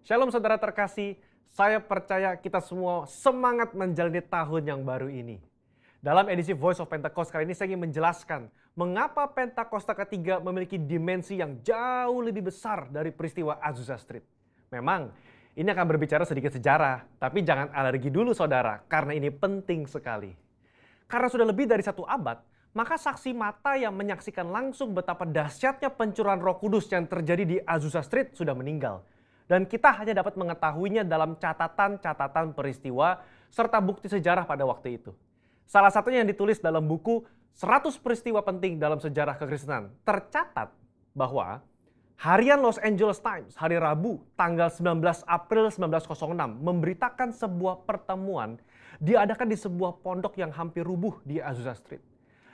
Shalom saudara terkasih, saya percaya kita semua semangat menjalani tahun yang baru ini. Dalam edisi Voice of Pentecost kali ini saya ingin menjelaskan mengapa Pentakosta ketiga memiliki dimensi yang jauh lebih besar dari peristiwa Azusa Street. Memang ini akan berbicara sedikit sejarah, tapi jangan alergi dulu saudara, karena ini penting sekali. Karena sudah lebih dari 1 abad, maka saksi mata yang menyaksikan langsung betapa dahsyatnya pencurahan Roh Kudus yang terjadi di Azusa Street sudah meninggal. Dan kita hanya dapat mengetahuinya dalam catatan-catatan peristiwa serta bukti sejarah pada waktu itu. Salah satunya yang ditulis dalam buku 100 peristiwa penting dalam sejarah kekristenan. Tercatat bahwa harian Los Angeles Times hari Rabu tanggal 19 April 1906 memberitakan sebuah pertemuan diadakan di sebuah pondok yang hampir rubuh di Azusa Street.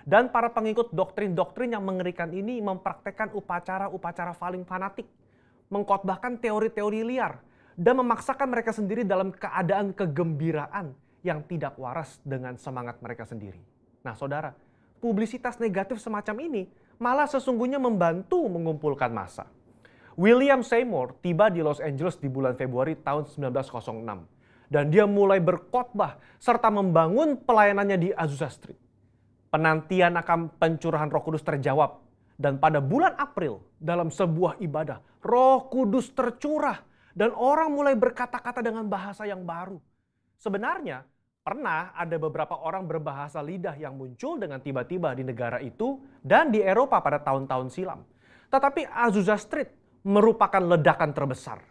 Dan para pengikut doktrin-doktrin yang mengerikan ini mempraktekkan upacara-upacara paling fanatik, mengkhotbahkan teori-teori liar, dan memaksakan mereka sendiri dalam keadaan kegembiraan yang tidak waras dengan semangat mereka sendiri. Nah saudara, publisitas negatif semacam ini malah sesungguhnya membantu mengumpulkan massa. William Seymour tiba di Los Angeles di bulan Februari tahun 1906. Dan dia mulai berkhotbah serta membangun pelayanannya di Azusa Street. Penantian akan pencurahan Roh Kudus terjawab. Dan pada bulan April, dalam sebuah ibadah, Roh Kudus tercurah dan orang mulai berkata-kata dengan bahasa yang baru. Sebenarnya, pernah ada beberapa orang berbahasa lidah yang muncul dengan tiba-tiba di negara itu dan di Eropa pada tahun-tahun silam. Tetapi Azusa Street merupakan ledakan terbesar.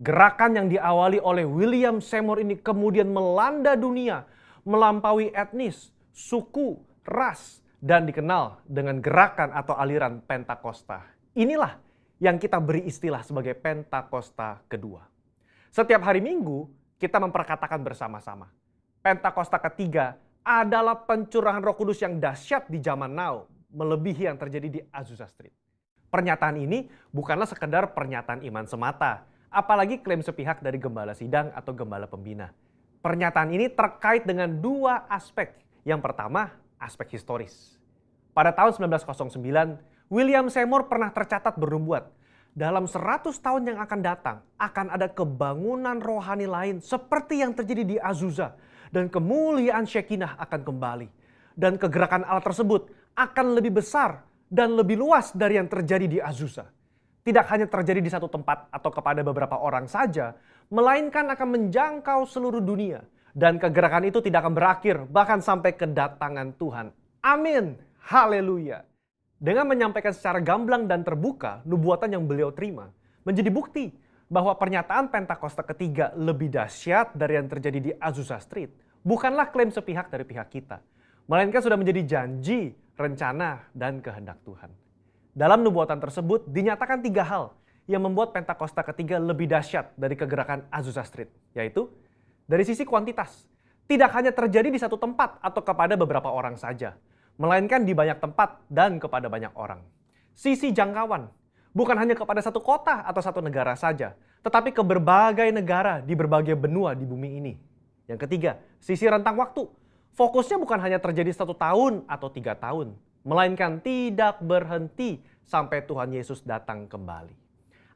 Gerakan yang diawali oleh William Seymour ini kemudian melanda dunia, melampaui etnis, suku, ras, dan dikenal dengan gerakan atau aliran Pentakosta. Inilah yang kita beri istilah sebagai Pentakosta kedua. Setiap hari Minggu kita memperkatakan bersama-sama. Pentakosta ketiga adalah pencurahan Roh Kudus yang dahsyat di zaman now, melebihi yang terjadi di Azusa Street. Pernyataan ini bukanlah sekedar pernyataan iman semata, apalagi klaim sepihak dari gembala sidang atau gembala pembina. Pernyataan ini terkait dengan 2 aspek. Yang pertama, aspek historis. Pada tahun 1909, William Seymour pernah tercatat bernubuat, dalam 100 tahun yang akan datang, akan ada kebangunan rohani lain seperti yang terjadi di Azusa, dan kemuliaan Shekinah akan kembali. Dan kegerakan Allah tersebut akan lebih besar dan lebih luas dari yang terjadi di Azusa. Tidak hanya terjadi di satu tempat atau kepada beberapa orang saja, melainkan akan menjangkau seluruh dunia. Dan kegerakan itu tidak akan berakhir, bahkan sampai kedatangan Tuhan. Amin. Haleluya. Dengan menyampaikan secara gamblang dan terbuka nubuatan yang beliau terima, menjadi bukti bahwa pernyataan Pentakosta ketiga lebih dahsyat dari yang terjadi di Azusa Street bukanlah klaim sepihak dari pihak kita, melainkan sudah menjadi janji, rencana, dan kehendak Tuhan. Dalam nubuatan tersebut dinyatakan 3 hal yang membuat Pentakosta ketiga lebih dahsyat dari kegerakan Azusa Street, yaitu dari sisi kuantitas, tidak hanya terjadi di satu tempat atau kepada beberapa orang saja, melainkan di banyak tempat dan kepada banyak orang. Sisi jangkauan, bukan hanya kepada satu kota atau satu negara saja, tetapi ke berbagai negara di berbagai benua di bumi ini. Yang ketiga, sisi rentang waktu. Fokusnya bukan hanya terjadi 1 tahun atau 3 tahun, melainkan tidak berhenti sampai Tuhan Yesus datang kembali.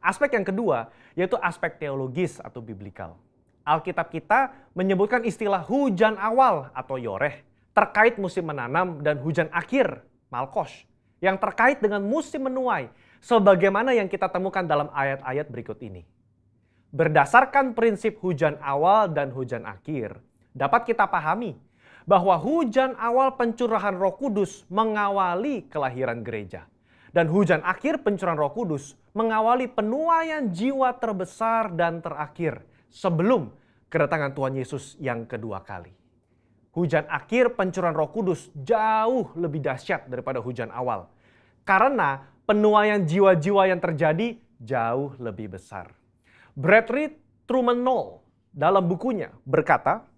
Aspek yang kedua, yaitu aspek teologis atau biblikal. Alkitab kita menyebutkan istilah hujan awal atau yoreh terkait musim menanam dan hujan akhir, malkosh, yang terkait dengan musim menuai, sebagaimana yang kita temukan dalam ayat-ayat berikut ini. Berdasarkan prinsip hujan awal dan hujan akhir, dapat kita pahami bahwa hujan awal pencurahan Roh Kudus mengawali kelahiran gereja. Dan hujan akhir pencurahan Roh Kudus mengawali penuaian jiwa terbesar dan terakhir sebelum kedatangan Tuhan Yesus yang kedua kali. Hujan akhir pencurahan Roh Kudus jauh lebih dahsyat daripada hujan awal. Karena penuaian jiwa-jiwa yang terjadi jauh lebih besar. Bradley Truman Knoll dalam bukunya berkata,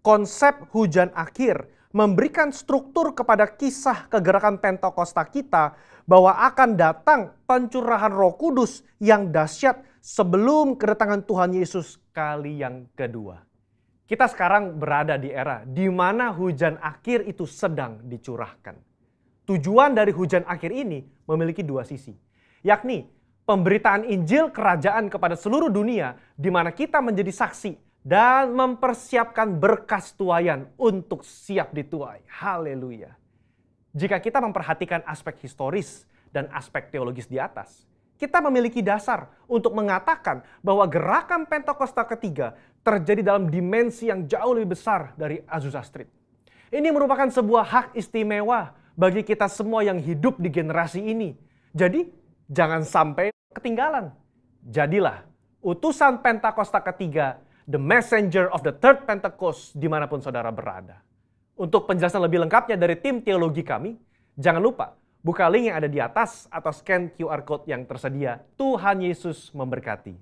konsep hujan akhir memberikan struktur kepada kisah kegerakan Pentakosta kita bahwa akan datang pencurahan Roh Kudus yang dahsyat sebelum kedatangan Tuhan Yesus kali yang kedua. Kita sekarang berada di era di mana hujan akhir itu sedang dicurahkan. Tujuan dari hujan akhir ini memiliki dua sisi, yakni pemberitaan Injil Kerajaan kepada seluruh dunia, di mana kita menjadi saksi dan mempersiapkan berkas tuaian untuk siap dituai. Haleluya. Jika kita memperhatikan aspek historis dan aspek teologis di atas, kita memiliki dasar untuk mengatakan bahwa gerakan Pentakosta ketiga terjadi dalam dimensi yang jauh lebih besar dari Azusa Street. Ini merupakan sebuah hak istimewa bagi kita semua yang hidup di generasi ini. Jadi, jangan sampai ketinggalan. Jadilah utusan Pentakosta ketiga, the messenger of the third Pentecost, dimanapun saudara berada. Untuk penjelasan lebih lengkapnya dari tim teologi kami, jangan lupa buka link yang ada di atas atau scan QR Code yang tersedia. Tuhan Yesus memberkati.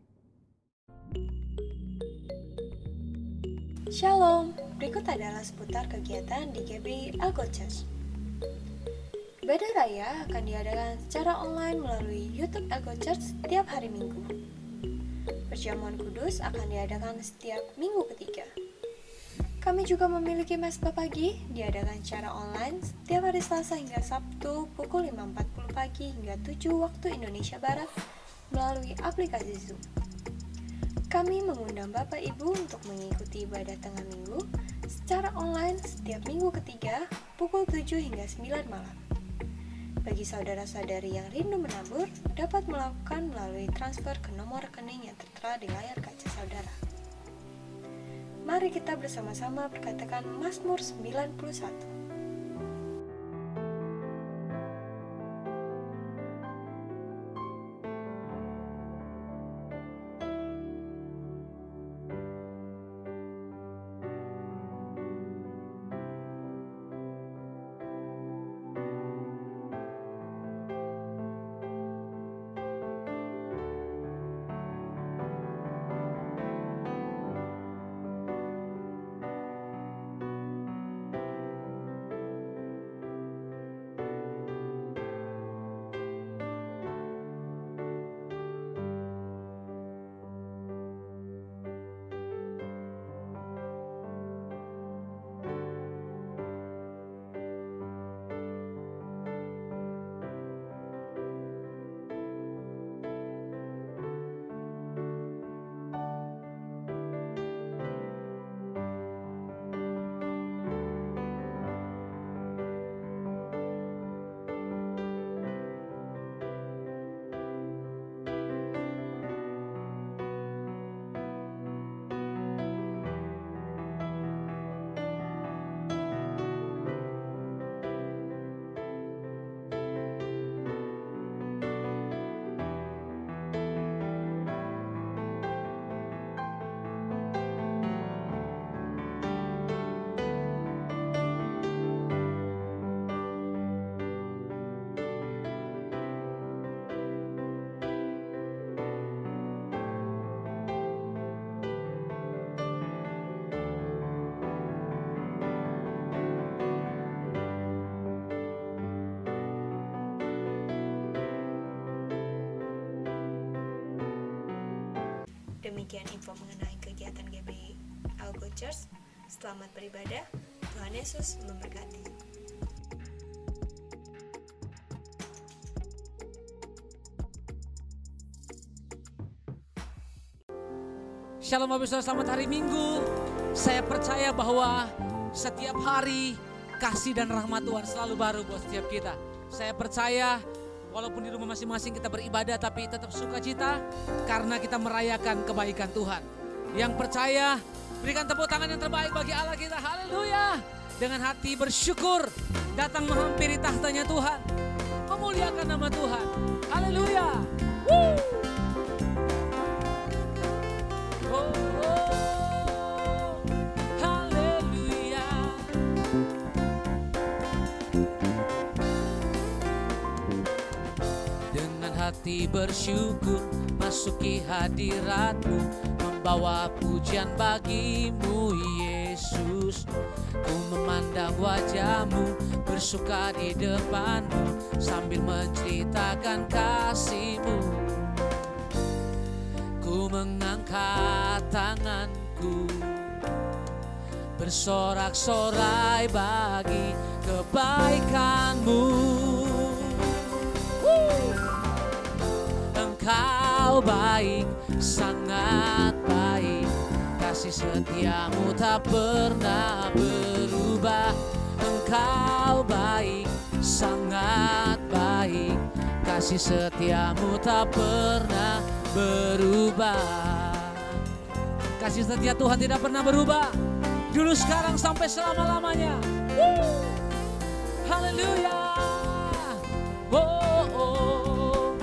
Shalom, berikut adalah seputar kegiatan di GBI Algo Church. Ibadah Raya akan diadakan secara online melalui YouTube Algo Church setiap hari Minggu. Perjamuan Kudus akan diadakan setiap minggu ketiga. Kami juga memiliki mesbah pagi, diadakan secara online setiap hari Selasa hingga Sabtu pukul 5.40 pagi hingga 7 waktu Indonesia Barat melalui aplikasi Zoom. Kami mengundang Bapak Ibu untuk mengikuti ibadah tengah minggu secara online setiap minggu ketiga pukul 7 hingga 9 malam. Bagi saudara-saudari yang rindu menabur, dapat melakukan melalui transfer ke nomor rekening yang tertera di layar kaca saudara. Mari kita bersama-sama berkatakan Mazmur 91. Demikian info mengenai kegiatan GBI Algo Church. Selamat beribadah. Tuhan Yesus memberkati. Shalom Bapak Saudara, selamat hari Minggu. Saya percaya bahwa setiap hari kasih dan rahmat Tuhan selalu baru buat setiap kita. Saya percaya walaupun di rumah masing-masing kita beribadah tapi tetap sukacita karena kita merayakan kebaikan Tuhan. Yang percaya berikan tepuk tangan yang terbaik bagi Allah kita. Haleluya. Dengan hati bersyukur datang menghampiri tahtanya Tuhan. Memuliakan nama Tuhan. Haleluya. Woo. Oh, oh, haleluya. Dengan hati bersyukur masuki hadirat-Mu, membawa pujian bagi-Mu Yesus. Ku memandang wajah-Mu, bersuka di depan-Mu, sambil menceritakan kasih-Mu. Ku mengangkat tanganku, bersorak-sorai bagi kebaikan-Mu. Engkau baik, sangat baik. Kasih setiamu tak pernah berubah. Engkau baik, sangat baik. Kasih setiamu tak pernah berubah. Kasih setia Tuhan tidak pernah berubah. Dulu, sekarang, sampai selama-lamanya. Haleluya. Oh, oh.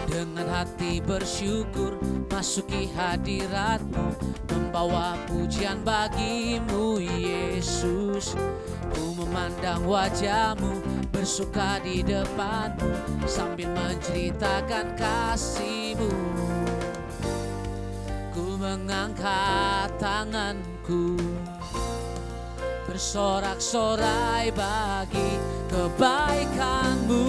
Dengan hati bersyukur masuki hadirat-Mu, membawa pujian bagi-Mu Yesus. Ku memandang wajah-Mu, bersuka di depan-Mu, sambil menceritakan kasih-Mu. Ku mengangkat tanganku, bersorak-sorai bagi kebaikan-Mu.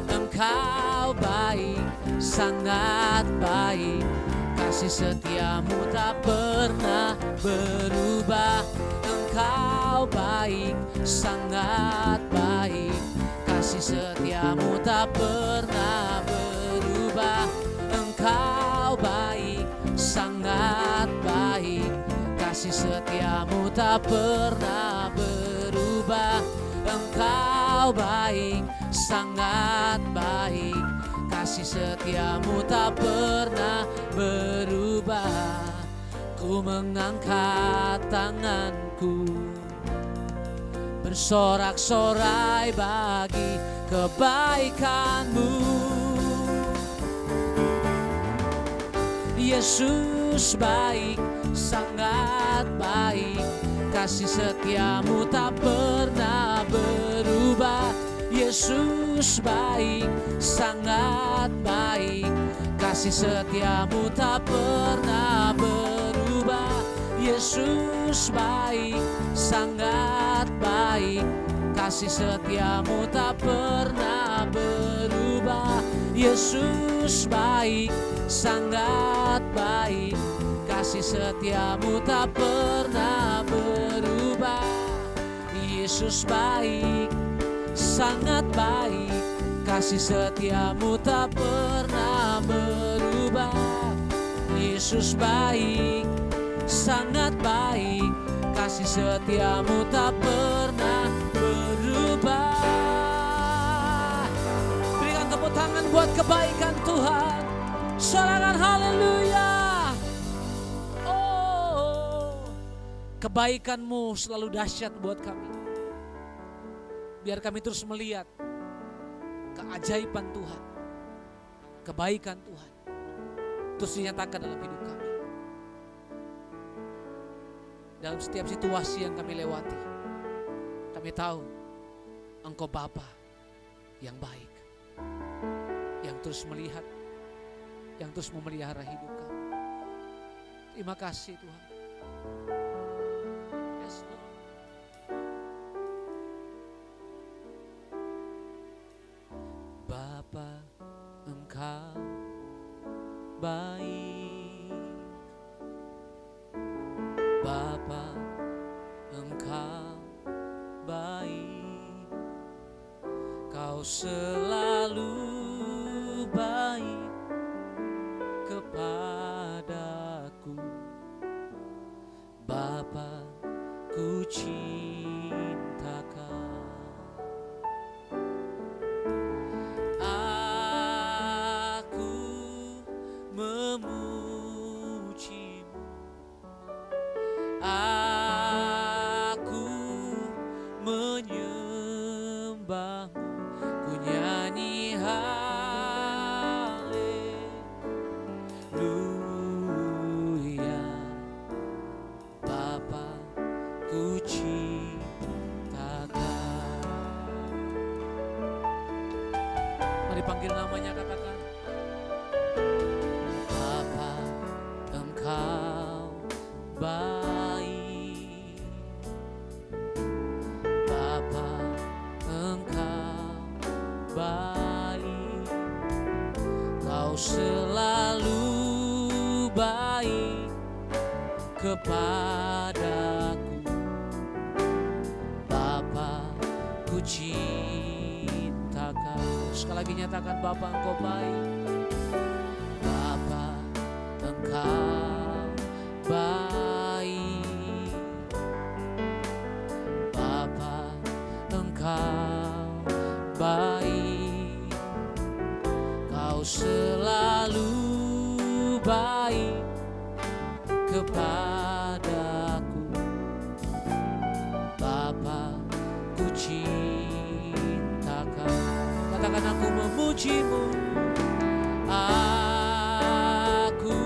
Engkau baik, sangat baik. Kasih setiamu tak pernah berubah. Engkau baik, sangat baik. Kasih setiamu tak pernah berubah. Engkau baik, sangat baik. Kasih setiamu tak pernah berubah. Engkau baik, sangat baik. Kasih setiamu tak pernah berubah. Ku mengangkat tanganku, bersorak-sorai bagi kebaikan-Mu. Yesus baik, sangat baik. Kasih setiamu tak pernah berubah. Yesus baik, sangat baik. Kasih setiamu tak pernah berubah. Yesus baik, sangat baik. Kasih setiamu tak pernah berubah. Yesus baik, sangat baik. Kasih setiamu tak pernah berubah. Yesus baik, sangat baik. Kasih setiamu tak pernah berubah. Yesus baik, sangat baik. Kasih setiamu tak pernah berubah. Berikan tepuk tangan buat kebaikan Tuhan. Sorakan haleluya. Oh, kebaikan-Mu selalu dahsyat buat kami. Biar kami terus melihat keajaiban Tuhan, kebaikan Tuhan terus dinyatakan dalam hidup kami. Dalam setiap situasi yang kami lewati, kami tahu Engkau Bapa yang baik, yang terus melihat, yang terus memelihara hidup kami. Terima kasih Tuhan. Yes, Lord. Bapa, Engkau baik. Bapa, Engkau baik. Kau selalu baik kepadaku. Bapa, ku cinta Kau. Aku memuji-Mu. Aku menyembah-Mu. Ku nyanyi haleluya. Bapa, ku cinta Kau. Mari panggil namanya, katakan. Bapa, Engkau baik. Bapa, Engkau baik. Kau selalu baik kepadaku. ku cintakan. Sekali lagi nyatakan, Bapa Engkau baik. Bapa Engkau baik. Bapa Engkau baik. Kau selalu baik kepadaku. Bapa, ku cintakan. Katakan, aku memujimu. Aku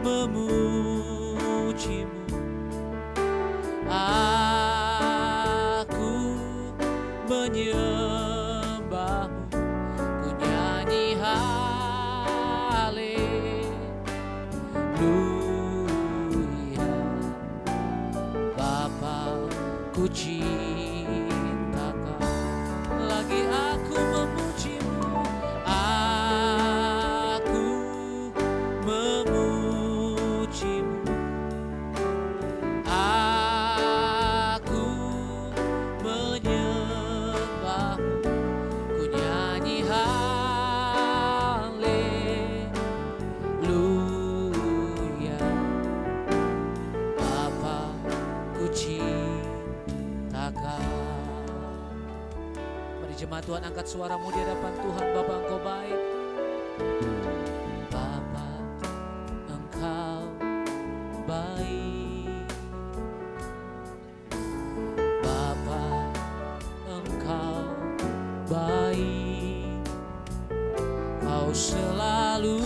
memujimu. Aku menyembahmu. Ku nyanyi haleluya. Bapa, ku cintakan. Lagi aku memujimu. Aku memujimu. Aku menyembahmu. Ku nyanyi haleluya. Bapa, ku cintakan. Mari jemaat Tuhan angkat suaramu di hadapan Tuhan. Bapa, Engkau baik. Bapa, Engkau baik. Bapa, Engkau baik. Kau selalu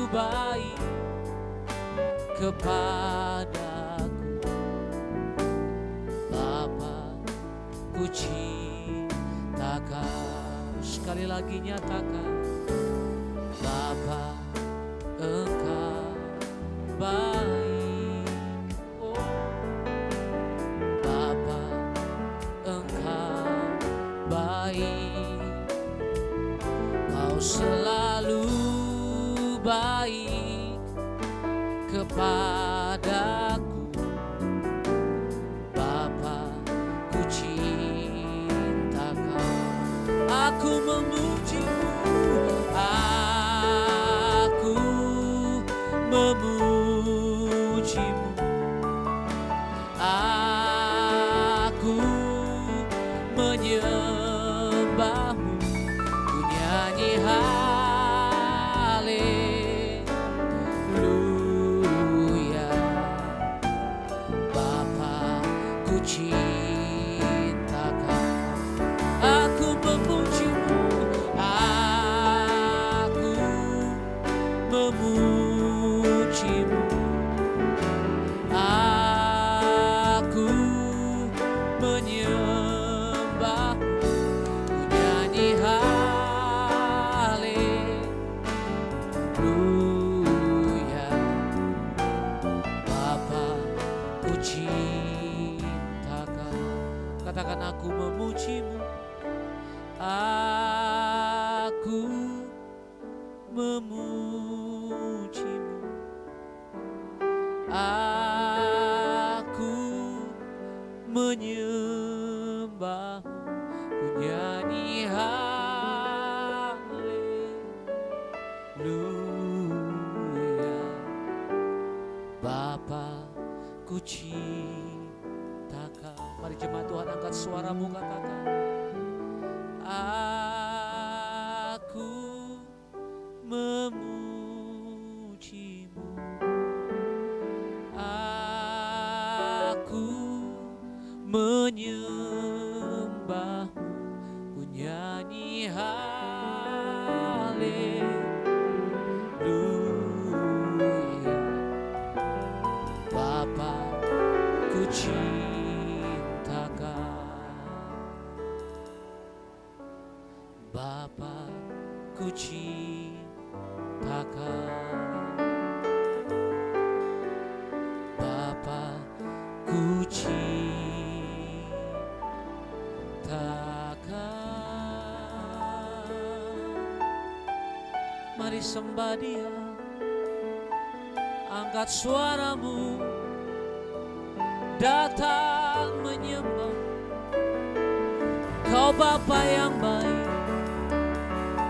baik kepadaku. Bapa, ku cintakan. Sekali lagi nyatakan, Bapa, Engkau baik. Oh, Bapa, Engkau baik. Kau selalu baik kepadaku. Bapa, ku cintakan. Aku memujimu. Aku memujimu. Aku menyembahmu. Ku nyanyi haleluya. Bapa, ku cintakan. Aku memujimu. Aku memujimu. Aku menyembahmu. Ku nyanyi haleluya. Bapa, ku cintakan. Katakan, aku memujimu. Aku memujimu. Aku menyembahmu. Ku nyanyi haleluya. Bapa, ku cintakan. Mari jemaat Tuhan angkat suaramu, katakan, aku memujimu. Aku menyembahmu. Ku nyanyi haleluya. Bapa, ku cintakan. Bapa, ku cintakan. Bapa, ku cintakan. Mari sembah Dia. Angkat suaramu, datang menyembah. Kau Bapa yang baik,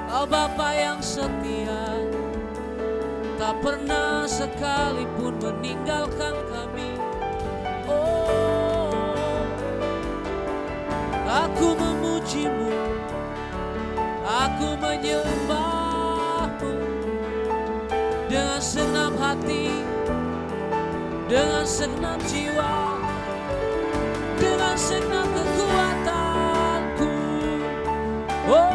Kau Bapa yang setia, tak pernah sekalipun meninggalkan kami. Oh, aku memuji-Mu, aku menyembah-Mu dengan senang hati, dengan senang jiwa, dengan senang kekuatanku. Oh,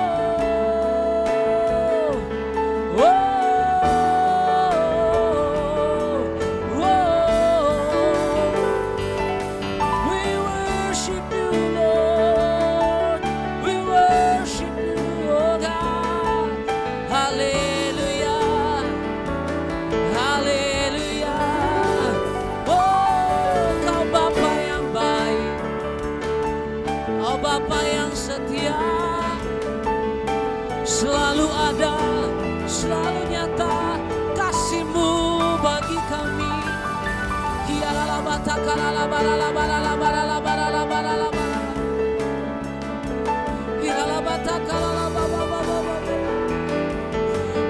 selalu ada, selalu nyata kasih-Mu bagi kami.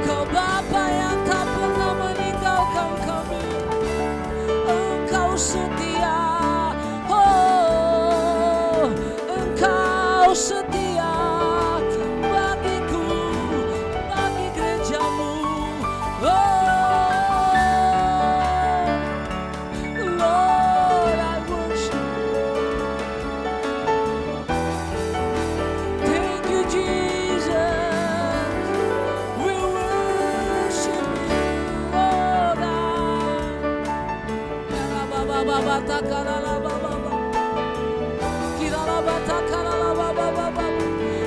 Kau Bapa yang tak pernah meninggalkan kami, Engkau setia, oh Engkau setia.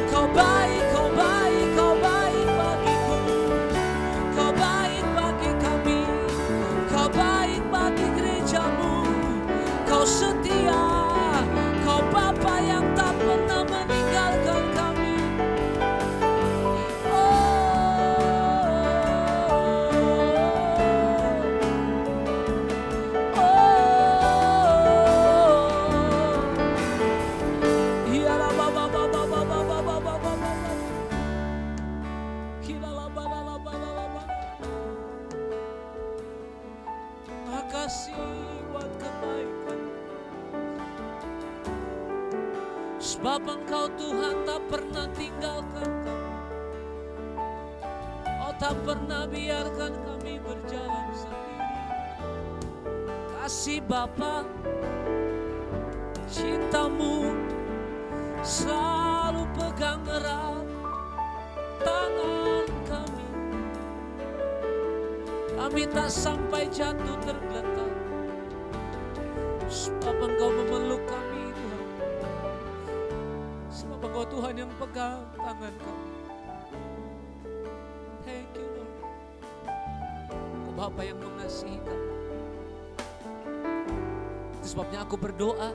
Kau baik, Kau baik, Kau baik bagiku, Kau baik bagi kami, Kau baik bagi gereja-Mu, Kau setia, Kau Bapa yang tak pernah meninggalkan kami. Sebab Engkau Tuhan tak pernah tinggalkan kami, Oh tak pernah biarkan kami berjalan sendiri. Kasih Bapa, cinta-Mu selalu pegang erat tangan kami. Kami tak sampai jatuh tergeletak, sebab Engkau memeluk kami Tuhan. Sebab Engkau Tuhan yang pegang tangan kami. Thank you Lord. Engkau Bapa yang mengasihi kami. Itu sebabnya aku berdoa,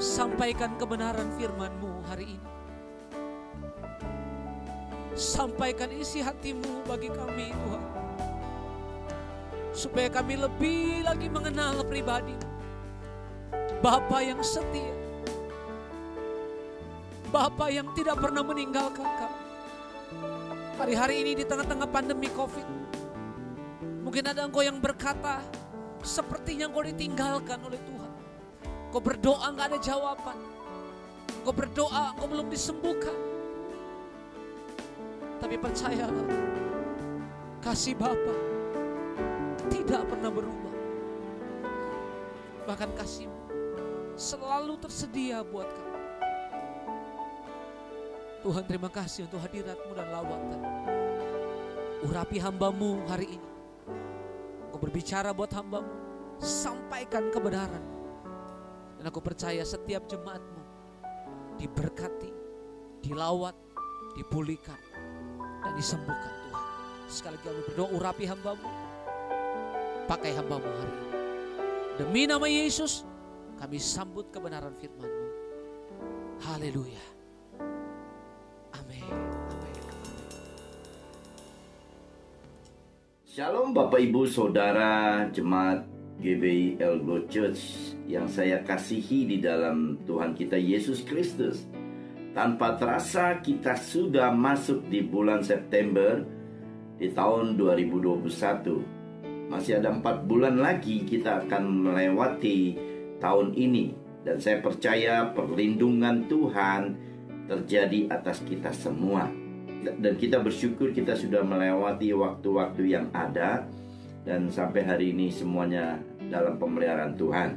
sampaikan kebenaran firman-Mu hari ini. Sampaikan isi hati-Mu bagi kami Tuhan, supaya kami lebih lagi mengenal pribadi Bapa yang setia, Bapa yang tidak pernah meninggalkan kami. Hari-hari ini di tengah-tengah pandemi COVID, mungkin ada engkau yang berkata, sepertinya engkau ditinggalkan oleh Tuhan. Engkau berdoa gak ada jawaban, engkau berdoa engkau belum disembuhkan. Tapi percayalah, kasih Bapa tidak pernah berubah. Bahkan kasih-Mu selalu tersedia buat kami. Tuhan, terima kasih untuk hadirat-Mu dan lawatan. Urapi hamba-Mu hari ini. Engkau berbicara buat hamba-Mu, sampaikan kebenaran. Dan aku percaya setiap jemaat-Mu diberkati, dilawat, dipulihkan, dan disembuhkan Tuhan. Sekali lagi kami berdoa, urapi hamba-Mu, pakai hamba-Mu hari ini. Demi nama Yesus, kami sambut kebenaran firman-Mu. Haleluya. Amin. Amin. Shalom Bapak Ibu Saudara Jemaat GBI Elgo Church yang saya kasihi di dalam Tuhan kita Yesus Kristus. Tanpa terasa kita sudah masuk di bulan September di tahun 2021. Masih ada 4 bulan lagi kita akan melewati tahun ini. Dan saya percaya perlindungan Tuhan terjadi atas kita semua. Dan kita bersyukur kita sudah melewati waktu-waktu yang ada. Dan sampai hari ini semuanya dalam pemeliharaan Tuhan.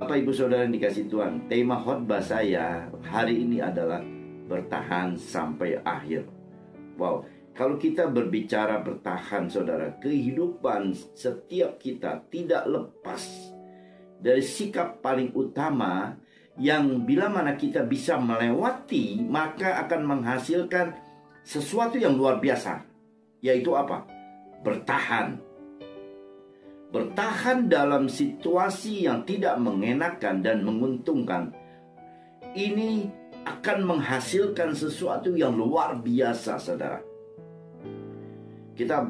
Bapak Ibu Saudara yang dikasihi Tuhan, tema khotbah saya hari ini adalah bertahan sampai akhir. Wow, kalau kita berbicara bertahan Saudara, kehidupan setiap kita tidak lepas dari sikap paling utama yang bila mana kita bisa melewati, maka akan menghasilkan sesuatu yang luar biasa. Yaitu apa? Bertahan. Bertahan dalam situasi yang tidak mengenakan dan menguntungkan. Ini akan menghasilkan sesuatu yang luar biasa, saudara. Kita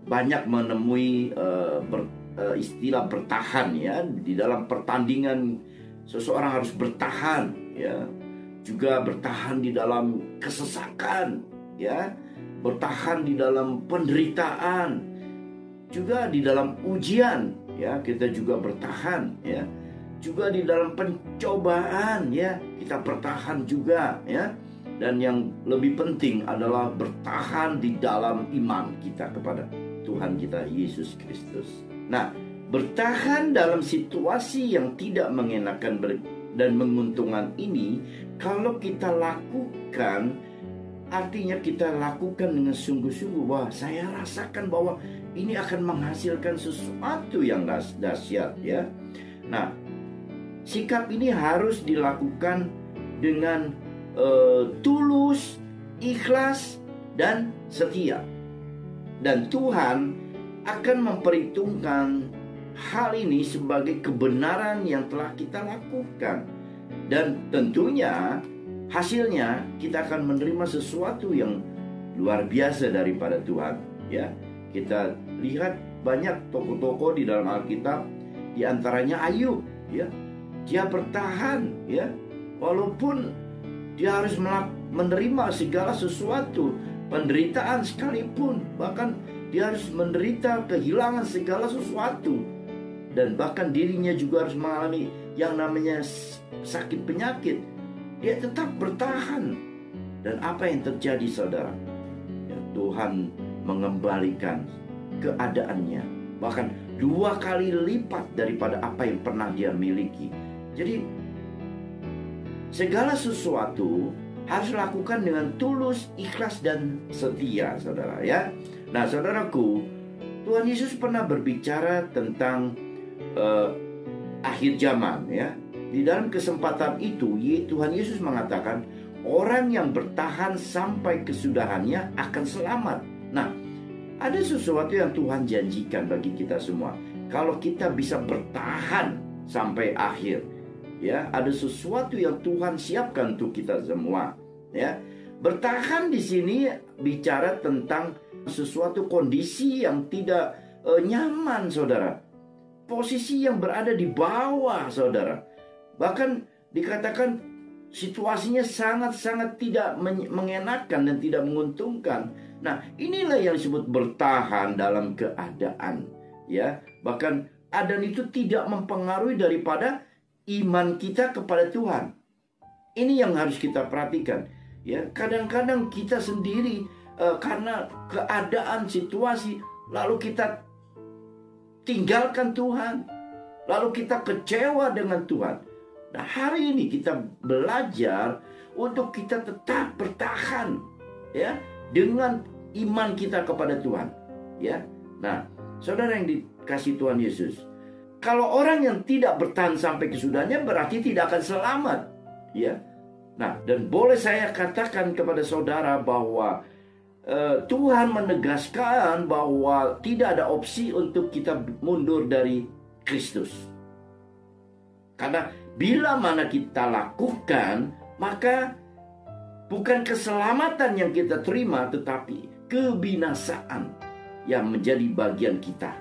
banyak menemui istilah bertahan ya. Di dalam pertandingan seseorang harus bertahan ya. Juga bertahan di dalam kesesakan ya. Bertahan di dalam penderitaan. Juga di dalam ujian ya, kita juga bertahan ya. Juga di dalam pencobaan ya, kita bertahan juga ya. Dan yang lebih penting adalah bertahan di dalam iman kita kepada Tuhan kita Yesus Kristus. Nah, bertahan dalam situasi yang tidak mengenakan dan menguntungkan ini, kalau kita lakukan, artinya kita lakukan dengan sungguh-sungguh. Wah, saya rasakan bahwa ini akan menghasilkan sesuatu yang dahsyat ya. Nah, sikap ini harus dilakukan dengan tulus, ikhlas, dan setia. Dan Tuhan akan memperhitungkan hal ini sebagai kebenaran yang telah kita lakukan. Dan tentunya hasilnya kita akan menerima sesuatu yang luar biasa daripada Tuhan ya. Kita lihat banyak tokoh-tokoh di dalam Alkitab, di antaranya Ayub ya. Dia bertahan ya, walaupun dia harus menerima segala sesuatu, penderitaan sekalipun, bahkan dia harus menderita kehilangan segala sesuatu, dan bahkan dirinya juga harus mengalami yang namanya sakit penyakit. Dia tetap bertahan. Dan apa yang terjadi saudara? Ya, Tuhan mengembalikan keadaannya, bahkan 2 kali lipat daripada apa yang pernah dia miliki. Jadi segala sesuatu harus lakukan dengan tulus, ikhlas, dan setia saudara ya. Nah saudaraku, Tuhan Yesus pernah berbicara tentang akhir zaman ya. Di dalam kesempatan itu Tuhan Yesus mengatakan orang yang bertahan sampai kesudahannya akan selamat. Nah, ada sesuatu yang Tuhan janjikan bagi kita semua. Kalau kita bisa bertahan sampai akhir, ya, ada sesuatu yang Tuhan siapkan untuk kita semua, ya. Bertahan di sini bicara tentang sesuatu kondisi yang tidak nyaman, saudara. Posisi yang berada di bawah, saudara. Bahkan dikatakan situasinya sangat-sangat tidak mengenakan dan tidak menguntungkan. Nah, inilah yang disebut bertahan dalam keadaan, ya. Bahkan keadaan itu tidak mempengaruhi daripada iman kita kepada Tuhan. Ini yang harus kita perhatikan, ya. Kadang-kadang kita sendiri karena keadaan situasi lalu kita tinggalkan Tuhan, lalu kita kecewa dengan Tuhan. Nah, hari ini kita belajar untuk kita tetap bertahan, ya, dengan iman kita kepada Tuhan, ya. Nah, saudara yang dikasihi Tuhan Yesus, kalau orang yang tidak bertahan sampai kesudahannya berarti tidak akan selamat, ya. Nah, dan boleh saya katakan kepada saudara bahwa Tuhan menegaskan bahwa tidak ada opsi untuk kita mundur dari Kristus. Karena bila mana kita lakukan, maka bukan keselamatan yang kita terima, tetapi kebinasaan yang menjadi bagian kita.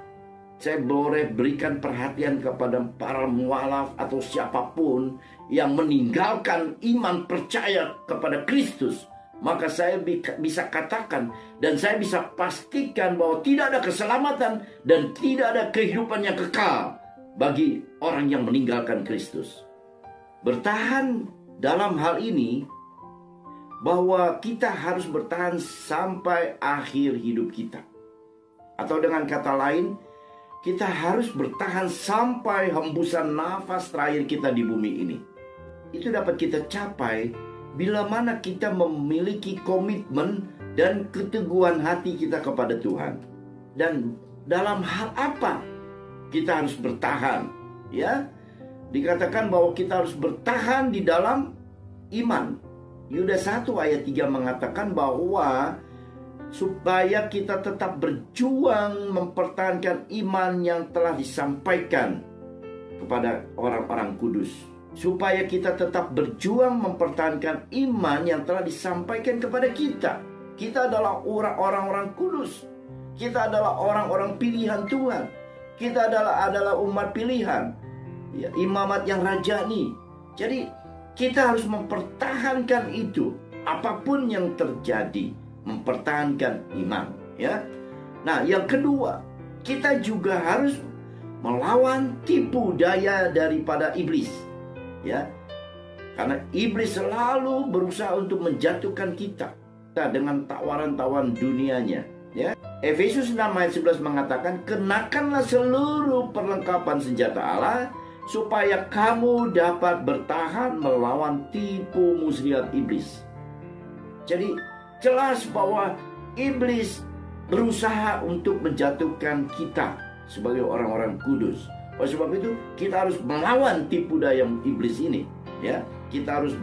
saya boleh berikan perhatian kepada para mualaf atau siapapun yang meninggalkan iman percaya kepada Kristus, maka saya bisa katakan dan saya bisa pastikan bahwa tidak ada keselamatan dan tidak ada kehidupan yang kekal bagi orang yang meninggalkan Kristus. Bertahan dalam hal ini, bahwa kita harus bertahan sampai akhir hidup kita. Atau dengan kata lain, kita harus bertahan sampai hembusan nafas terakhir kita di bumi ini. Itu dapat kita capai bila mana kita memiliki komitmen dan keteguhan hati kita kepada Tuhan. Dan dalam hal apa kita harus bertahan? Ya, dikatakan bahwa kita harus bertahan di dalam iman. Yudas 1 ayat 3 mengatakan bahwa supaya kita tetap berjuang mempertahankan iman yang telah disampaikan kepada orang-orang kudus. Supaya kita tetap berjuang mempertahankan iman yang telah disampaikan kepada kita. Kita adalah orang-orang kudus. Kita adalah orang-orang pilihan Tuhan. Kita adalah umat pilihan, ya, imamat yang rajani. Jadi kita harus mempertahankan itu. Apapun yang terjadi, mempertahankan iman, ya. Nah, yang kedua, kita juga harus melawan tipu daya daripada iblis, ya. Karena iblis selalu berusaha untuk menjatuhkan kita dengan tawaran-tawaran dunianya, ya. Efesus 6 ayat 11 mengatakan, kenakanlah seluruh perlengkapan senjata Allah supaya kamu dapat bertahan melawan tipu muslihat iblis. Jadi jelas bahwa iblis berusaha untuk menjatuhkan kita sebagai orang-orang kudus. Oleh sebab itu kita harus melawan tipu daya iblis ini, ya. Kita harus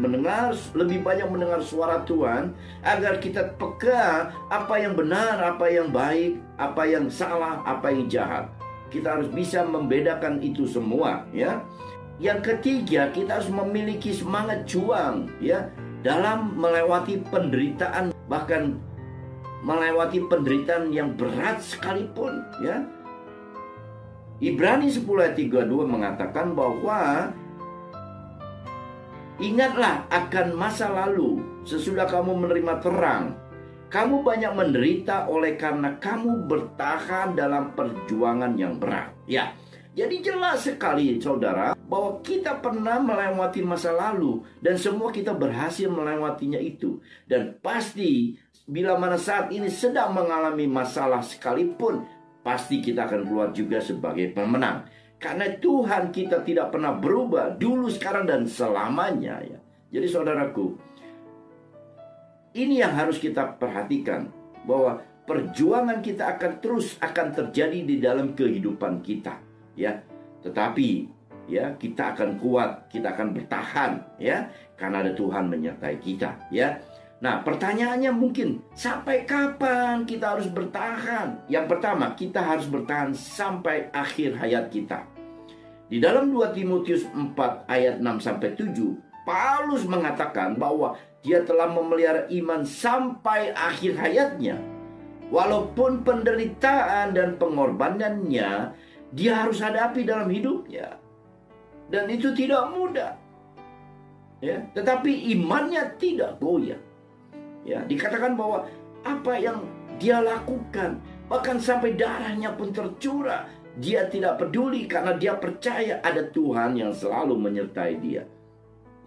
lebih banyak mendengar suara Tuhan agar kita peka apa yang benar, apa yang baik, apa yang salah, apa yang jahat. Kita harus bisa membedakan itu semua, ya. Yang ketiga, kita harus memiliki semangat juang, ya, dalam melewati penderitaan, bahkan melewati penderitaan yang berat sekalipun, ya. Ibrani 10 ayat 32 mengatakan bahwa ingatlah akan masa lalu sesudah kamu menerima terang. Kamu banyak menderita oleh karena kamu bertahan dalam perjuangan yang berat. Ya, jadi jelas sekali saudara bahwa kita pernah melewati masa lalu dan semua kita berhasil melewatinya itu. Dan pasti bila mana saat ini sedang mengalami masalah sekalipun, pasti kita akan keluar juga sebagai pemenang. Karena Tuhan kita tidak pernah berubah dulu, sekarang, dan selamanya, ya. Jadi saudaraku, ini yang harus kita perhatikan, bahwa perjuangan kita akan terjadi di dalam kehidupan kita, ya. Tetapi ya, kita akan kuat, kita akan bertahan, ya, karena ada Tuhan menyertai kita, ya. Nah, pertanyaannya mungkin, sampai kapan kita harus bertahan? Yang pertama, kita harus bertahan sampai akhir hayat kita. Di dalam 2 Timotius 4 ayat 6-7, Paulus mengatakan bahwa dia telah memelihara iman sampai akhir hayatnya. Walaupun penderitaan dan pengorbanannya dia harus hadapi dalam hidupnya. Dan itu tidak mudah, ya. Tetapi imannya tidak goyah. Ya, dikatakan bahwa apa yang dia lakukan, bahkan sampai darahnya pun tercurah, dia tidak peduli karena dia percaya ada Tuhan yang selalu menyertai dia.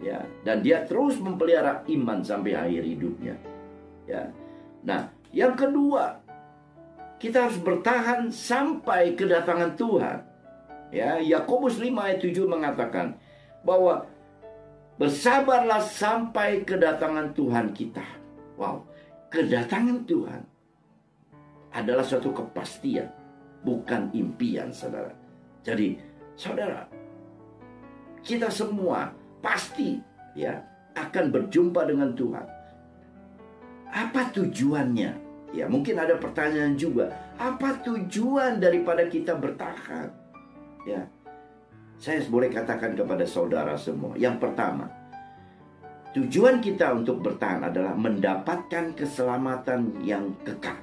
Ya, dan dia terus memelihara iman sampai akhir hidupnya. Ya. Nah, yang kedua, kita harus bertahan sampai kedatangan Tuhan. Ya, Yakobus 5 ayat 7 mengatakan bahwa bersabarlah sampai kedatangan Tuhan kita. Wow, kedatangan Tuhan adalah suatu kepastian, bukan impian, saudara. Jadi, saudara, kita semua pasti, ya, akan berjumpa dengan Tuhan. Apa tujuannya? Ya, mungkin ada pertanyaan juga. Apa tujuan daripada kita bertahan? Ya, saya boleh katakan kepada saudara semua. Yang pertama, tujuan kita untuk bertahan adalah mendapatkan keselamatan yang kekal.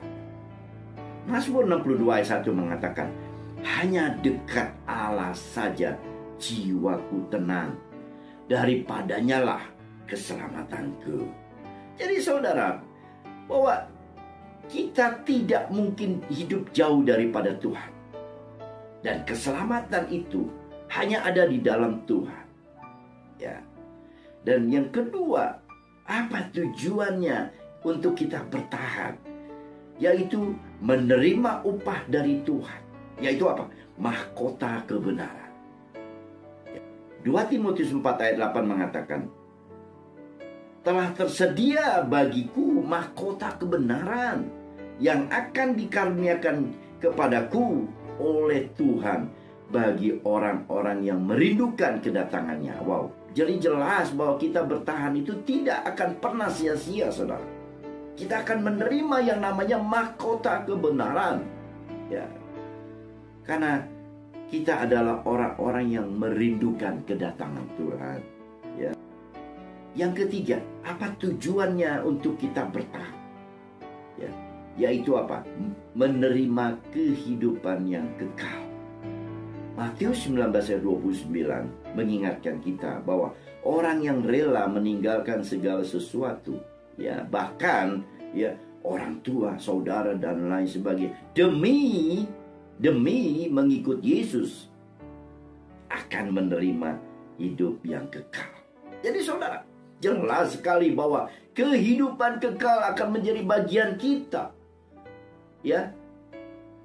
Mazmur 62 ayat 1 mengatakan, hanya dekat Allah saja jiwaku tenang, daripadanya lah keselamatanku. Jadi saudara, bahwa kita tidak mungkin hidup jauh daripada Tuhan. Dan keselamatan itu hanya ada di dalam Tuhan. Ya. Dan yang kedua, apa tujuannya untuk kita bertahan? Yaitu menerima upah dari Tuhan. Yaitu apa? Mahkota kebenaran. 2 Timotius 4 ayat 8 mengatakan, telah tersedia bagiku mahkota kebenaran yang akan dikaruniakan kepadaku oleh Tuhan bagi orang-orang yang merindukan kedatangannya. Wow. Jadi jelas bahwa kita bertahan itu tidak akan pernah sia-sia, saudara. Kita akan menerima yang namanya mahkota kebenaran. Ya. Karena kita adalah orang-orang yang merindukan kedatangan Tuhan. Ya. Yang ketiga, apa tujuannya untuk kita bertahan? Ya, yaitu apa? Menerima kehidupan yang kekal. Matius 19 ayat 29 mengingatkan kita bahwa orang yang rela meninggalkan segala sesuatu, ya, bahkan ya orang tua, saudara dan lain sebagainya, demi mengikut Yesus, akan menerima hidup yang kekal. Jadi saudara, jelas sekali bahwa kehidupan kekal akan menjadi bagian kita. Ya.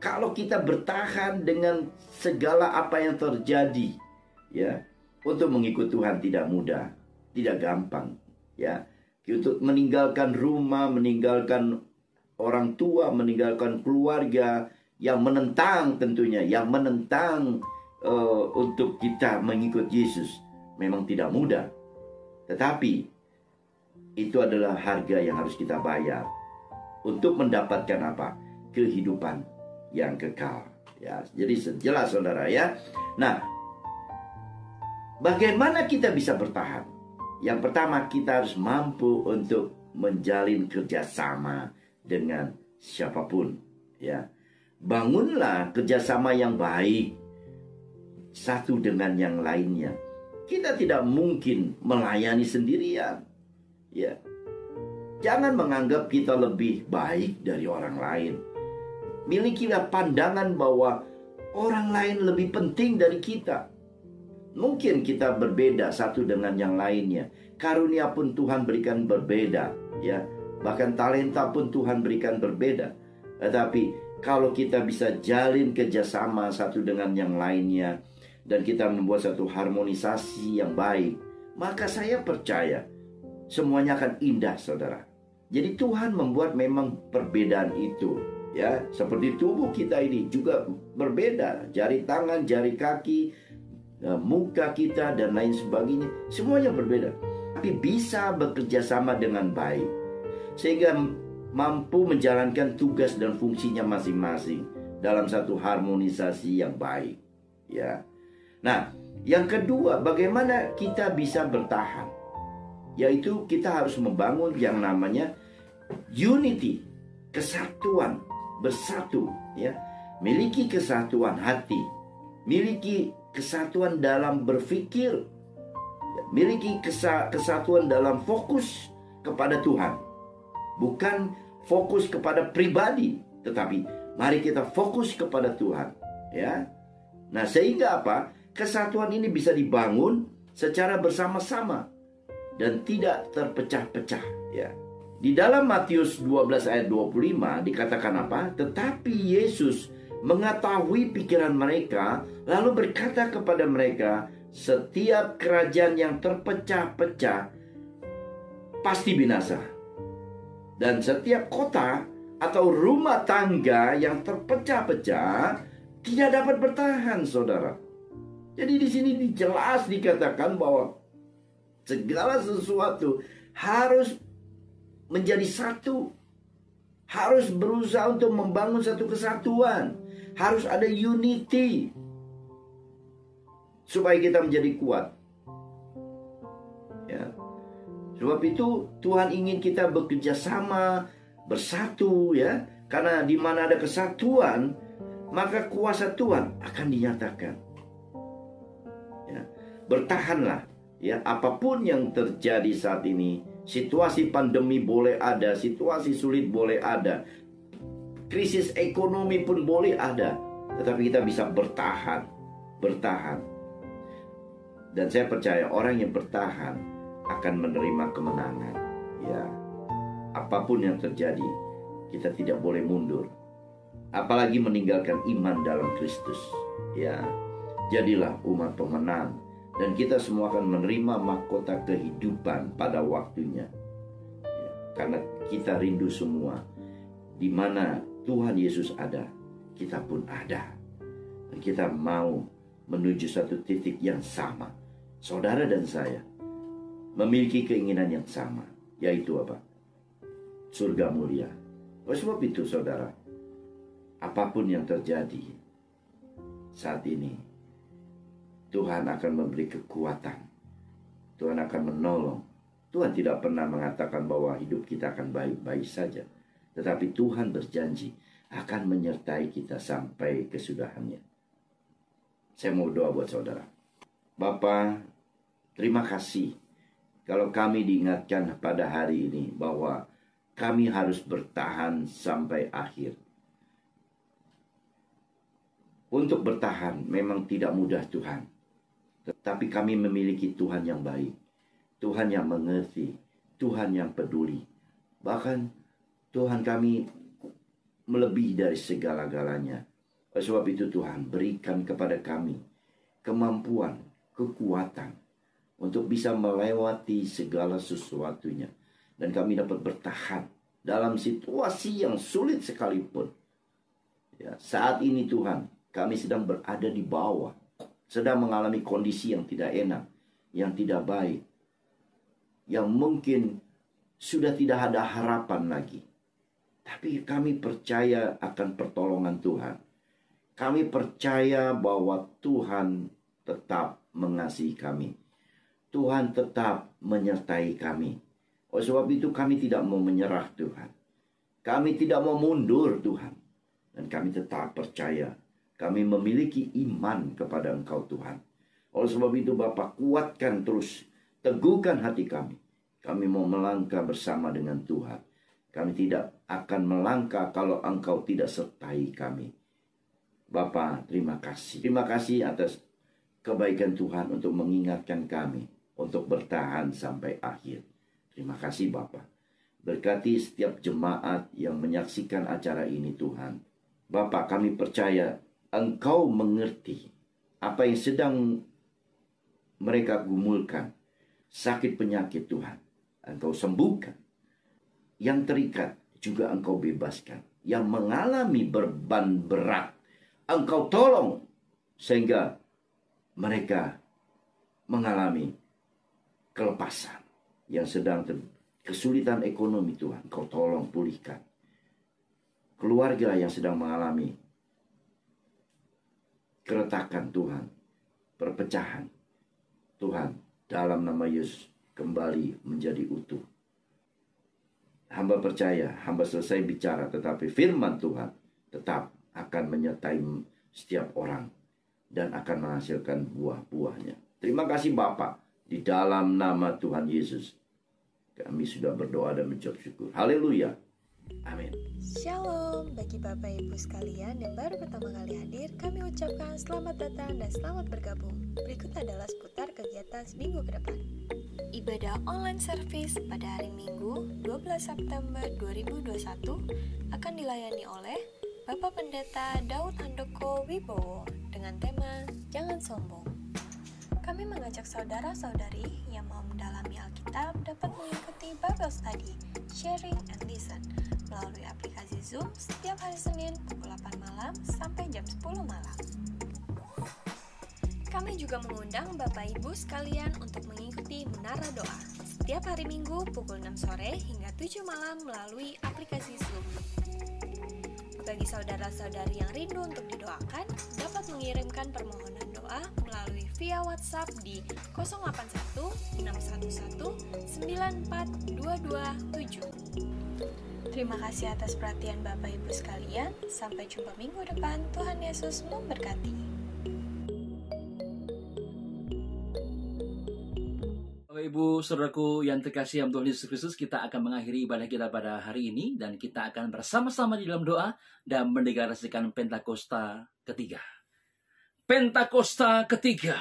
Kalau kita bertahan dengan segala apa yang terjadi, ya, untuk mengikut Tuhan tidak mudah, tidak gampang, ya. Untuk meninggalkan rumah, meninggalkan orang tua, meninggalkan keluarga yang menentang tentunya, yang menentang untuk kita mengikut Yesus memang tidak mudah. Tetapi itu adalah harga yang harus kita bayar untuk mendapatkan apa? Kehidupan yang kekal. Ya, jadi jelas saudara ya. Nah, bagaimana kita bisa bertahan? Yang pertama, kita harus mampu untuk menjalin kerjasama dengan siapapun. Ya, bangunlah kerjasama yang baik satu dengan yang lainnya. Kita tidak mungkin melayani sendirian. Ya. Jangan menganggap kita lebih baik dari orang lain. Milikilah pandangan bahwa orang lain lebih penting dari kita. Mungkin kita berbeda satu dengan yang lainnya. Karunia pun Tuhan berikan berbeda, ya. Bahkan talenta pun Tuhan berikan berbeda. Tetapi kalau kita bisa jalin kerjasama satu dengan yang lainnya, dan kita membuat satu harmonisasi yang baik, maka saya percaya semuanya akan indah, saudara. Jadi Tuhan membuat memang perbedaan itu, ya. Seperti tubuh kita ini juga berbeda, jari tangan, jari kaki, muka kita dan lain sebagainya, semuanya berbeda. Tapi bisa bekerja sama dengan baik, sehingga mampu menjalankan tugas dan fungsinya masing-masing dalam satu harmonisasi yang baik, ya. Nah, yang kedua, bagaimana kita bisa bertahan? Yaitu kita harus membangun yang namanya unity, kesatuan, bersatu, ya. Miliki kesatuan hati, miliki kesatuan dalam berpikir, miliki kesatuan dalam fokus kepada Tuhan. Bukan fokus kepada pribadi, tetapi mari kita fokus kepada Tuhan, ya. Nah, sehingga apa? Kesatuan ini bisa dibangun secara bersama-sama dan tidak terpecah-pecah, ya. Di dalam Matius 12 ayat 25 dikatakan apa? Tetapi Yesus mengetahui pikiran mereka, lalu berkata kepada mereka, setiap kerajaan yang terpecah-pecah pasti binasa, dan setiap kota atau rumah tangga yang terpecah-pecah tidak dapat bertahan, saudara. Jadi di sini jelas dikatakan bahwa segala sesuatu harus menjadi satu, harus berusaha untuk membangun satu kesatuan, harus ada unity supaya kita menjadi kuat, ya. Sebab itu Tuhan ingin kita bekerja sama, bersatu, ya. Karena di mana ada kesatuan, maka kuasa Tuhan akan dinyatakan. Ya, bertahanlah. Ya, apapun yang terjadi saat ini, situasi pandemi boleh ada, situasi sulit boleh ada, krisis ekonomi pun boleh ada, tetapi kita bisa bertahan. Dan saya percaya orang yang bertahan akan menerima kemenangan. Ya, apapun yang terjadi, kita tidak boleh mundur. Apalagi meninggalkan iman dalam Kristus. Ya, jadilah umat pemenang. Dan kita semua akan menerima mahkota kehidupan pada waktunya. Ya, karena kita rindu semua. Di mana Tuhan Yesus ada, kita pun ada. Dan kita mau menuju satu titik yang sama. Saudara dan saya memiliki keinginan yang sama. Yaitu apa? Surga mulia. Oleh sebab itu saudara, apapun yang terjadi saat ini, Tuhan akan memberi kekuatan. Tuhan akan menolong. Tuhan tidak pernah mengatakan bahwa hidup kita akan baik-baik saja. Tetapi Tuhan berjanji akan menyertai kita sampai kesudahannya. Saya mau doa buat saudara. Bapa, terima kasih kalau kami diingatkan pada hari ini bahwa kami harus bertahan sampai akhir. Untuk bertahan memang tidak mudah Tuhan. Tetapi kami memiliki Tuhan yang baik, Tuhan yang mengerti, Tuhan yang peduli. Bahkan Tuhan kami melebihi dari segala-galanya. Oleh sebab itu Tuhan berikan kepada kami kemampuan, kekuatan untuk bisa melewati segala sesuatunya. Dan kami dapat bertahan dalam situasi yang sulit sekalipun. Ya, saat ini Tuhan, kami sedang berada di bawah. Sedang mengalami kondisi yang tidak enak, yang tidak baik, yang mungkin sudah tidak ada harapan lagi. Tapi kami percaya akan pertolongan Tuhan. Kami percaya bahwa Tuhan tetap mengasihi kami. Tuhan tetap menyertai kami. Oleh sebab itu kami tidak mau menyerah Tuhan. Kami tidak mau mundur Tuhan. Dan kami tetap percaya. Kami memiliki iman kepada Engkau Tuhan. Oleh sebab itu Bapa, kuatkan terus, teguhkan hati kami. Kami mau melangkah bersama dengan Tuhan. Kami tidak akan melangkah kalau Engkau tidak sertai kami. Bapa, terima kasih. Terima kasih atas kebaikan Tuhan untuk mengingatkan kami untuk bertahan sampai akhir. Terima kasih Bapa. Berkati setiap jemaat yang menyaksikan acara ini Tuhan. Bapa, kami percaya Engkau mengerti apa yang sedang mereka gumulkan. Sakit penyakit Tuhan, Engkau sembuhkan. Yang terikat juga Engkau bebaskan. Yang mengalami beban berat, Engkau tolong. Sehingga mereka mengalami kelepasan. Yang sedang kesulitan ekonomi Tuhan, Engkau tolong pulihkan. Keluarga yang sedang mengalami keretakan Tuhan, perpecahan Tuhan, dalam nama Yesus kembali menjadi utuh. Hamba percaya, hamba selesai bicara, tetapi firman Tuhan tetap akan menyertai setiap orang dan akan menghasilkan buah-buahnya. Terima kasih Bapa, di dalam nama Tuhan Yesus kami sudah berdoa dan mengucap syukur. Haleluya. Amin. Shalom bagi Bapak Ibu sekalian yang baru pertama kali hadir, kami ucapkan selamat datang dan selamat bergabung. Berikut adalah seputar kegiatan seminggu ke depan. Ibadah online service pada hari Minggu 12 September 2021 akan dilayani oleh Bapak Pendeta Daud Handoko Wibowo dengan tema Jangan Sombong. Kami mengajak saudara-saudari yang mau mendalami Alkitab dapat mengikuti Bible Study, Sharing and Listen melalui aplikasi Zoom setiap hari Senin pukul 8 malam sampai jam 10 malam. Kami juga mengundang Bapak Ibu sekalian untuk mengikuti Menara Doa setiap hari Minggu pukul 6 sore hingga 7 malam melalui aplikasi Zoom. Bagi saudara-saudari yang rindu untuk didoakan, dapat mengirimkan permohonan doa melalui via WhatsApp di 081 611 94227. Terima kasih atas perhatian Bapak Ibu sekalian. Sampai jumpa minggu depan. Tuhan Yesus memberkati. Bapak Ibu, saudaraku yang terkasih dalam Tuhan Yesus Kristus, kita akan mengakhiri ibadah kita pada hari ini dan kita akan bersama-sama di dalam doa dan mendeklarasikan Pentakosta ketiga. Pentakosta ketiga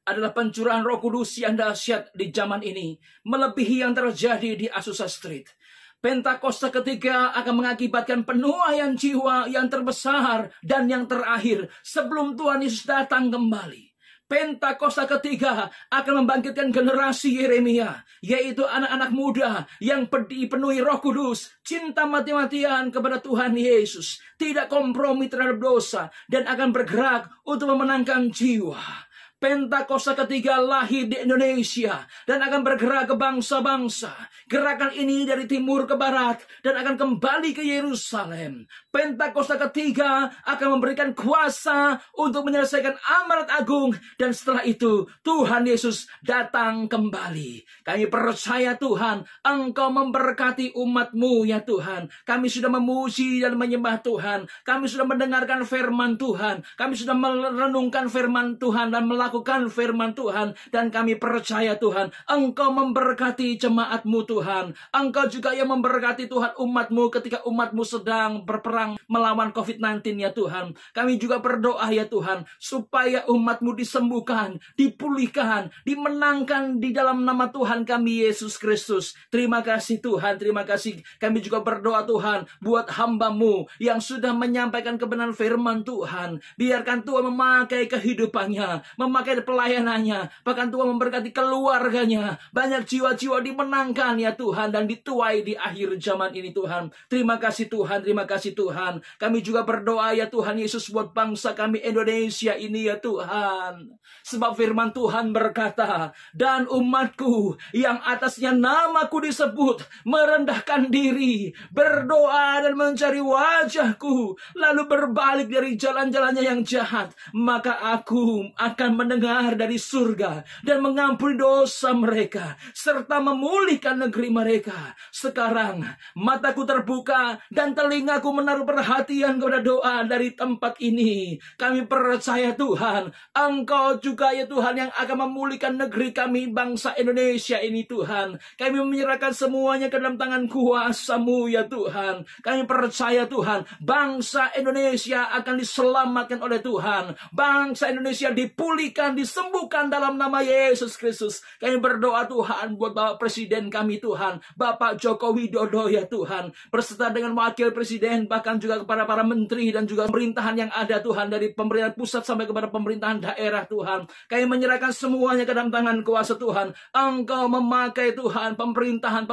adalah pencurahan Roh Kudus yang dahsyat di zaman ini, melebihi yang terjadi di Azusa Street. Pentakosta ketiga akan mengakibatkan penuaian jiwa yang terbesar dan yang terakhir sebelum Tuhan Yesus datang kembali. Pentakosta ketiga akan membangkitkan generasi Yeremia, yaitu anak-anak muda yang dipenuhi Roh Kudus, cinta mati-matian kepada Tuhan Yesus, tidak kompromi terhadap dosa, dan akan bergerak untuk memenangkan jiwa. Pentakosta ketiga lahir di Indonesia dan akan bergerak ke bangsa-bangsa. Gerakan ini dari timur ke barat dan akan kembali ke Yerusalem. Pentakosta ketiga akan memberikan kuasa untuk menyelesaikan amanat agung dan setelah itu Tuhan Yesus datang kembali. Kami percaya Tuhan, Engkau memberkati umat-Mu ya Tuhan. Kami sudah memuji dan menyembah Tuhan. Kami sudah mendengarkan firman Tuhan. Kami sudah merenungkan firman Tuhan dan melakukan firman Tuhan. Dan kami percaya Tuhan, Engkau memberkati jemaat-Mu Tuhan. Engkau juga yang memberkati Tuhan umat-Mu ketika umat-Mu sedang berperang melawan COVID-19 ya Tuhan. Kami juga berdoa ya Tuhan, supaya umat-Mu disembuhkan, dipulihkan, dimenangkan di dalam nama Tuhan kami Yesus Kristus. Terima kasih Tuhan, terima kasih. Kami juga berdoa Tuhan, buat hamba-Mu yang sudah menyampaikan kebenaran firman Tuhan. Biarkan Tuhan memakai kehidupannya, memakai pelayanannya, bahkan Tuhan memberkati keluarganya. Banyak jiwa-jiwa dimenangkan ya Tuhan dan dituai di akhir zaman ini Tuhan. Terima kasih Tuhan, terima kasih Tuhan. Kami juga berdoa ya Tuhan Yesus buat bangsa kami Indonesia ini ya Tuhan. Sebab firman Tuhan berkata, dan umatku yang atasnya namaku disebut merendahkan diri, berdoa dan mencari wajahku, lalu berbalik dari jalan-jalannya yang jahat, maka aku akan mendengar dari surga dan mengampuni dosa mereka serta memulihkan negeri mereka. Sekarang mataku terbuka dan telingaku menaruh perhatian kepada doa dari tempat ini. Kami percaya Tuhan, Engkau juga ya Tuhan yang akan memulihkan negeri kami bangsa Indonesia ini Tuhan. Kami menyerahkan semuanya ke dalam tangan kuasa-Mu ya Tuhan. Kami percaya Tuhan, bangsa Indonesia akan diselamatkan oleh Tuhan. Bangsa Indonesia dipulihkan, disembuhkan dalam nama Yesus Kristus. Kami berdoa Tuhan buat Bapak Presiden kami Tuhan, Bapak Joko Widodo ya Tuhan, berserta dengan Wakil Presiden, bahkan juga kepada para menteri dan juga pemerintahan yang ada Tuhan, dari pemerintahan pusat sampai kepada pemerintahan daerah Tuhan. Kami menyerahkan semuanya ke dalam tangan kuasa Tuhan. Engkau memakai Tuhan pemerintahan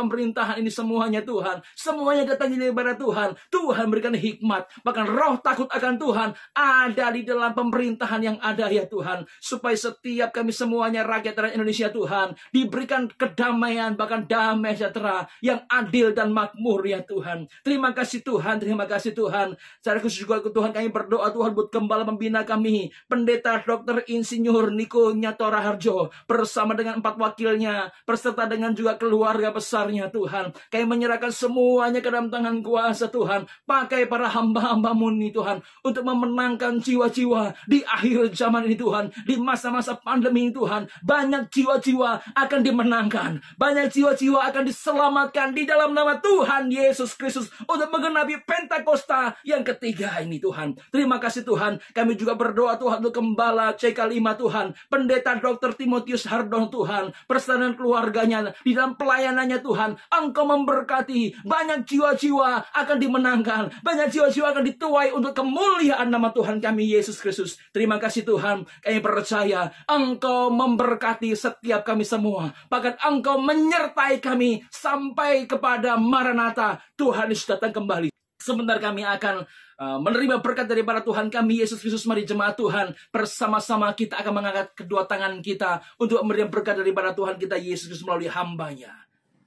ini semuanya Tuhan. Semuanya datang daripada Tuhan. Tuhan berikan hikmat, bahkan roh takut akan Tuhan ada di dalam pemerintahan yang ada ya Tuhan. Supaya setiap kami semuanya rakyat Indonesia Tuhan diberikan kedamaian, bahkan damai sejahtera yang adil dan makmur ya Tuhan. Terima kasih Tuhan, terima kasih Tuhan. Secara khusus juga Tuhan kami berdoa Tuhan buat gembala pembina kami, Pendeta Dr. Insinyur Niko Nyatora Harjo bersama dengan 4 wakilnya, berserta dengan juga keluarga besarnya Tuhan. Kami menyerahkan semuanya ke dalam tangan kuasa Tuhan. Pakai para hamba-hamba-Mu ini Tuhan untuk memenangkan jiwa-jiwa di akhir zaman ini Tuhan. Di masa-masa pandemi ini Tuhan, banyak jiwa-jiwa akan dimenangkan, banyak jiwa-jiwa akan diselamatkan di dalam nama Tuhan Yesus Kristus untuk menggenapi Pentakosta yang ketiga ini Tuhan. Terima kasih Tuhan. Kami juga berdoa Tuhan untuk Gembala CK5 Tuhan, Pendeta Dr. Timotius Hardon Tuhan, bersama dengan keluarganya di dalam pelayanannya Tuhan. Engkau memberkati, banyak jiwa-jiwa akan dimenangkan, banyak jiwa-jiwa akan dituai untuk kemuliaan nama Tuhan kami Yesus Kristus. Terima kasih Tuhan. Kami percaya Engkau memberkati setiap kami semua, bahkan Engkau menyertai kami sampai kepada Maranatha, Tuhan Yesus datang kembali. Sebentar kami akan menerima berkat daripada Tuhan kami Yesus Kristus. Mari jemaat Tuhan, bersama-sama kita akan mengangkat kedua tangan kita untuk memberikan berkat daripada Tuhan kita Yesus Kristus melalui hamba-Nya.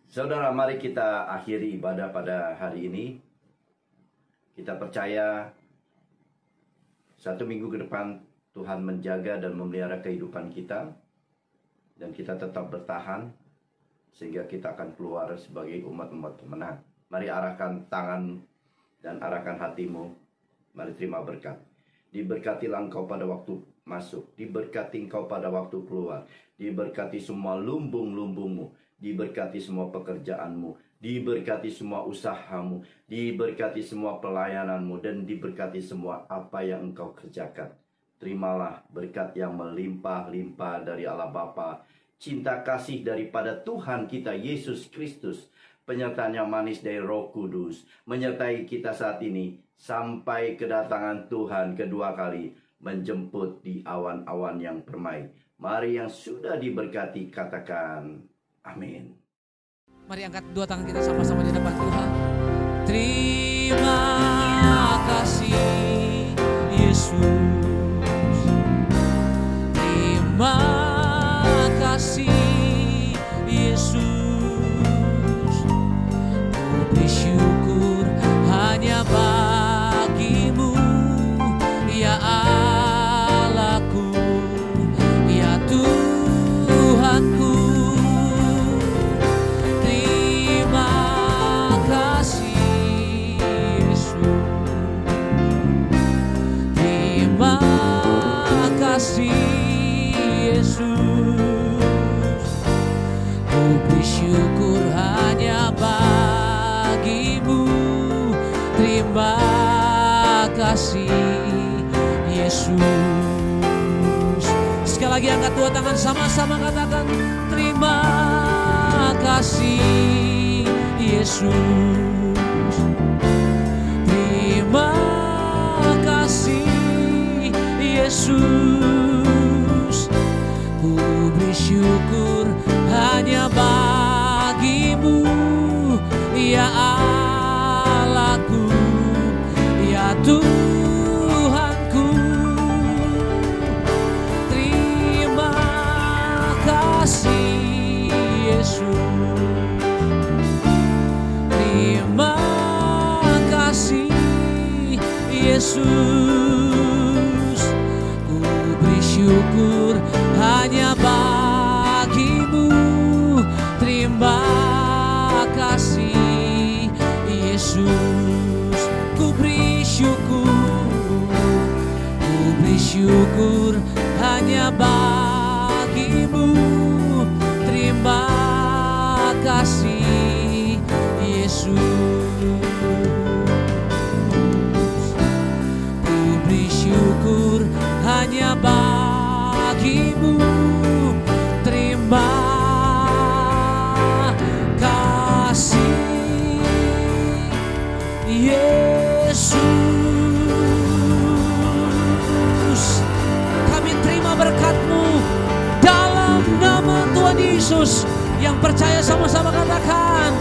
Saudara, mari kita akhiri ibadah pada hari ini. Kita percaya 1 minggu ke depan Tuhan menjaga dan memelihara kehidupan kita, dan kita tetap bertahan sehingga kita akan keluar sebagai umat-umat pemenang. Mari arahkan tangan dan arahkan hatimu. Mari terima berkat. Diberkatilah engkau pada waktu masuk, diberkati engkau pada waktu keluar, diberkati semua lumbung-lumbungmu, diberkati semua pekerjaanmu, diberkati semua usahamu, diberkati semua pelayananmu, dan diberkati semua apa yang engkau kerjakan. Terimalah berkat yang melimpah-limpah dari Allah Bapa, cinta kasih daripada Tuhan kita Yesus Kristus, penyertaan yang manis dari Roh Kudus, menyertai kita saat ini sampai kedatangan Tuhan kedua kali menjemput di awan-awan yang permai. Mari yang sudah diberkati katakan amin. Mari angkat dua tangan kita sama-sama di depan Tuhan. Terima kasih Yesus. Terima kasih Yesus. Ku bersyukur hanya bagimu, ya Allahku, ya Tuhanku. Terima kasih Yesus. Terima kasih Yesus. Ku bersyukur hanya bagimu. Terima kasih Yesus. Sekali lagi angkat dua tangan sama-sama katakan terima kasih Yesus. Terima kasih Yesus. Ku bersyukur hanya bagimu, ya Allahku, ya Tuhanku. Terima kasih Yesus. Terima kasih Yesus. Ku bersyukur hanya bagimu. Terima kasih Yesus. Ku beri syukur hanya bagimu. Terima kasih Yesus. Ku beri syukur hanya bagimu. Terima kasih Yesus. Kami terima berkat-Mu dalam nama Tuhan Yesus. Yang percaya sama-sama katakan